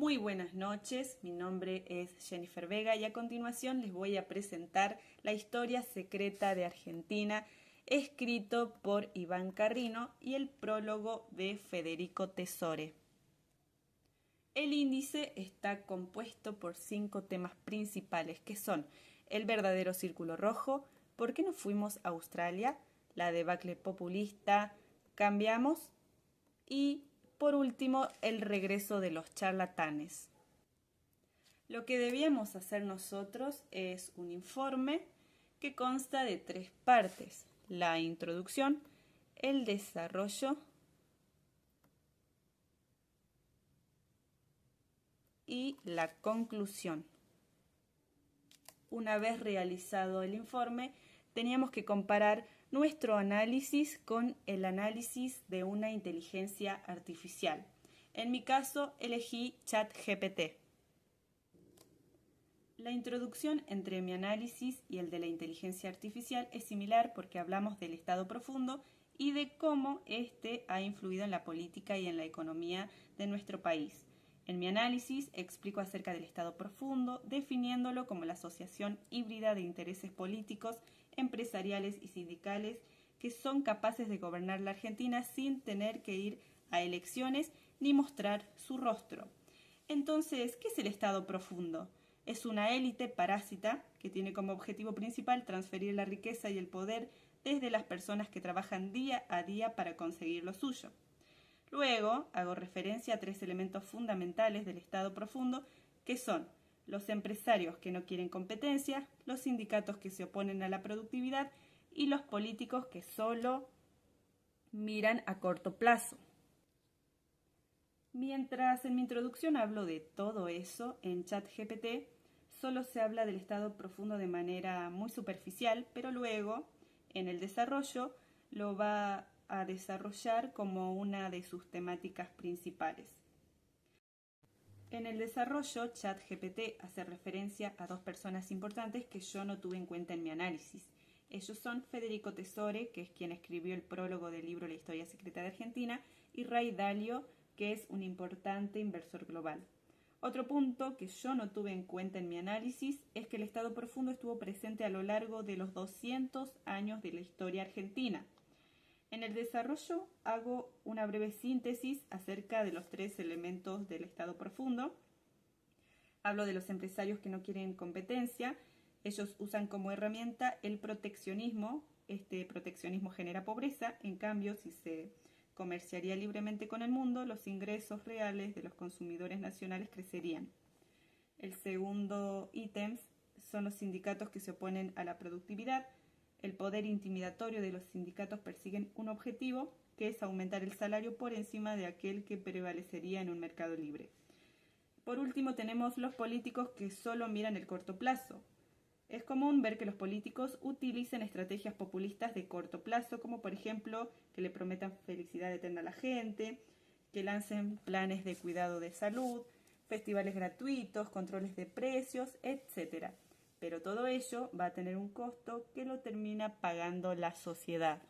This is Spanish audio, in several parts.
Muy buenas noches, mi nombre es Jennifer Vega y a continuación les voy a presentar La historia secreta de Argentina, escrito por Iván Carrino y el prólogo de Federico Tesore. El índice está compuesto por 5 temas principales que son el verdadero círculo rojo, ¿por qué no fuimos a Australia?, la debacle populista, cambiamos y por último, el regreso de los charlatanes. Lo que debíamos hacer nosotros es un informe que consta de 3 partes: la introducción, el desarrollo y la conclusión. Una vez realizado el informe, teníamos que comparar nuestro análisis con el análisis de una inteligencia artificial. En mi caso, elegí ChatGPT. La introducción entre mi análisis y el de la inteligencia artificial es similar porque hablamos del estado profundo y de cómo éste ha influido en la política y en la economía de nuestro país. En mi análisis explico acerca del estado profundo, definiéndolo como la asociación híbrida de intereses políticos, empresariales y sindicales que son capaces de gobernar la Argentina sin tener que ir a elecciones ni mostrar su rostro. Entonces, ¿qué es el estado profundo? Es una élite parásita que tiene como objetivo principal transferir la riqueza y el poder desde las personas que trabajan día a día para conseguir lo suyo. Luego hago referencia a 3 elementos fundamentales del estado profundo, que son los empresarios que no quieren competencia, los sindicatos que se oponen a la productividad y los políticos que solo miran a corto plazo. Mientras en mi introducción hablo de todo eso, en ChatGPT solo se habla del estado profundo de manera muy superficial, pero luego en el desarrollo lo va a desarrollar como una de sus temáticas principales. En el desarrollo, ChatGPT hace referencia a 2 personas importantes que yo no tuve en cuenta en mi análisis. Ellos son Federico Tesore, que es quien escribió el prólogo del libro La historia secreta de Argentina, y Ray Dalio, que es un importante inversor global. Otro punto que yo no tuve en cuenta en mi análisis es que el estado profundo estuvo presente a lo largo de los 200 años de la historia argentina. En el desarrollo hago una breve síntesis acerca de los 3 elementos del estado profundo. Hablo de los empresarios que no quieren competencia. Ellos usan como herramienta el proteccionismo. Este proteccionismo genera pobreza. En cambio, si se comerciaría libremente con el mundo, los ingresos reales de los consumidores nacionales crecerían. El segundo ítem son los sindicatos que se oponen a la productividad. El poder intimidatorio de los sindicatos persiguen un objetivo, que es aumentar el salario por encima de aquel que prevalecería en un mercado libre. Por último, tenemos los políticos que solo miran el corto plazo. Es común ver que los políticos utilicen estrategias populistas de corto plazo, como por ejemplo que le prometan felicidad eterna a la gente, que lancen planes de cuidado de salud, festivales gratuitos, controles de precios, etc. Pero todo ello va a tener un costo que lo termina pagando la sociedad.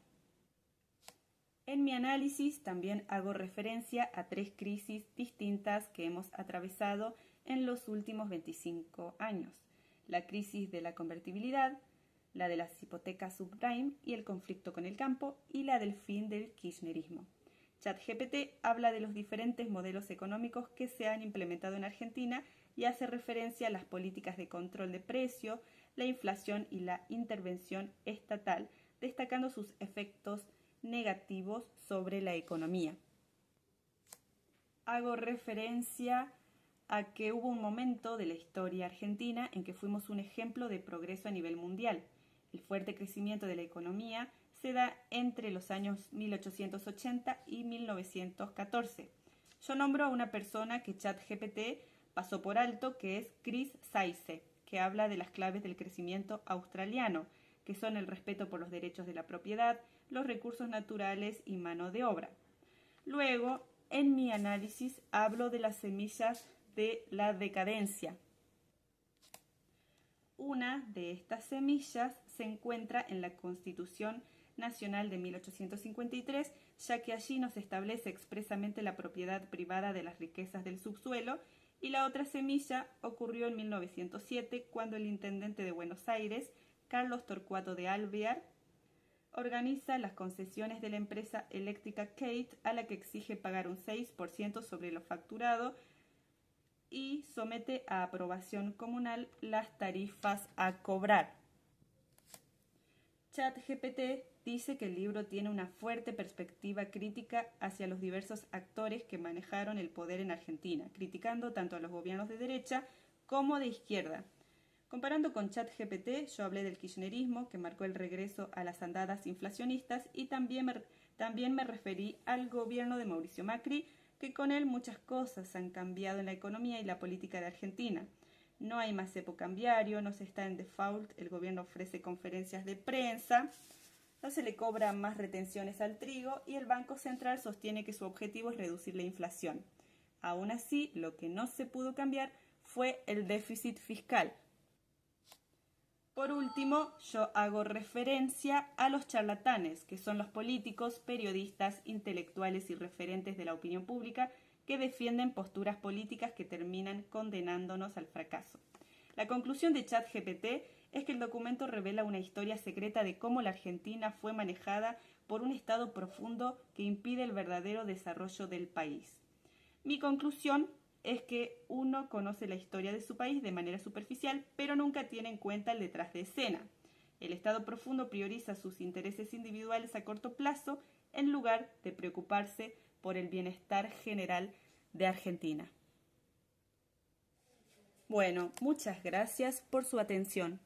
En mi análisis también hago referencia a 3 crisis distintas que hemos atravesado en los últimos 25 años. La crisis de la convertibilidad, la de las hipotecas subprime y el conflicto con el campo, y la del fin del kirchnerismo. ChatGPT habla de los diferentes modelos económicos que se han implementado en Argentina y hace referencia a las políticas de control de precio, la inflación y la intervención estatal, destacando sus efectos negativos sobre la economía. Hago referencia a que hubo un momento de la historia argentina en que fuimos un ejemplo de progreso a nivel mundial. El fuerte crecimiento de la economía se da entre los años 1880 y 1914. Yo nombro a una persona que ChatGPT pasó por alto, que es Chris Cisse, que habla de las claves del crecimiento australiano, que son el respeto por los derechos de la propiedad, los recursos naturales y mano de obra. Luego, en mi análisis, hablo de las semillas de la decadencia. Una de estas semillas se encuentra en la Constitución Nacional de 1853, ya que allí nos establece expresamente la propiedad privada de las riquezas del subsuelo y la otra semilla ocurrió en 1907, cuando el intendente de Buenos Aires, Carlos Torcuato de Alvear, organiza las concesiones de la empresa eléctrica Kate, a la que exige pagar un 6% sobre lo facturado y somete a aprobación comunal las tarifas a cobrar. ChatGPT dice que el libro tiene una fuerte perspectiva crítica hacia los diversos actores que manejaron el poder en Argentina, criticando tanto a los gobiernos de derecha como de izquierda. Comparando con ChatGPT, yo hablé del kirchnerismo, que marcó el regreso a las andadas inflacionistas, y también me referí al gobierno de Mauricio Macri, que con él muchas cosas han cambiado en la economía y la política de Argentina. No hay más cepo cambiario, no se está en default, el gobierno ofrece conferencias de prensa, no se le cobra más retenciones al trigo y el Banco Central sostiene que su objetivo es reducir la inflación. Aún así, lo que no se pudo cambiar fue el déficit fiscal. Por último, yo hago referencia a los charlatanes, que son los políticos, periodistas, intelectuales y referentes de la opinión pública que defienden posturas políticas que terminan condenándonos al fracaso. La conclusión de ChatGPT es que el documento revela una historia secreta de cómo la Argentina fue manejada por un Estado profundo que impide el verdadero desarrollo del país. Mi conclusión es que uno conoce la historia de su país de manera superficial, pero nunca tiene en cuenta el detrás de escena. El Estado profundo prioriza sus intereses individuales a corto plazo en lugar de preocuparse por el bienestar general de Argentina. Bueno, muchas gracias por su atención.